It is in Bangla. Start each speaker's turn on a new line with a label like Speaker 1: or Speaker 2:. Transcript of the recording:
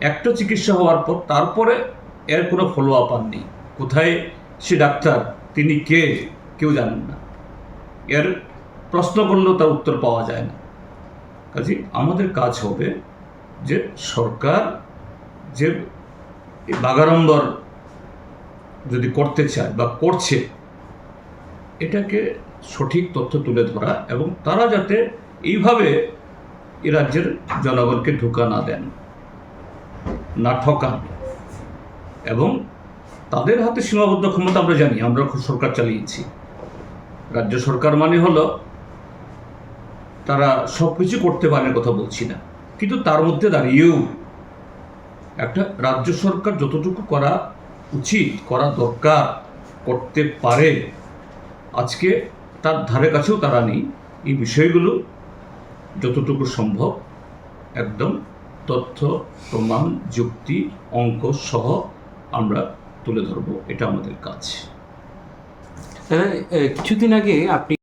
Speaker 1: একটা চিকিৎসা হওয়ার পর তারপরে এর কোনো ফলো আপ আর নেই। কোথায় সে ডাক্তার, তিনি কে, কেউ জানেন না। এর প্রশ্ন করলেও তার উত্তর পাওয়া যায় না। কাজে আমাদের কাজ হবে যে সরকার যে বাগাড়ম্বর যদি করতে চায় বা করছে, এটাকে সঠিক তথ্য তুলে ধরা এবং তারা যাতে এইভাবে এ রাজ্যের জনগণকে ঢোকা না দেন, না ঠকান। এবং তাদের হাতে সীমাবদ্ধ ক্ষমতা আমরা জানি, আমরা সরকার চালিয়েছি। রাজ্য সরকার মানে হলো তারা সব কিছু করতে পারে কথা বলছি না, কিন্তু তার মধ্যে দাঁড়িয়েও একটা রাজ্য সরকার যতটুকু করা উচিত, করা দরকার, করতে পারে, আজকে তার ধারে কাছেও তারা নেই। এই বিষয়গুলো যতটুকু সম্ভব একদম তথ্য, প্রমাণ, যুক্তি, অঙ্ক সহ আমরা তুলে ধরব। এটা আমাদের কাজ।
Speaker 2: কিছুদিন আগে আপনি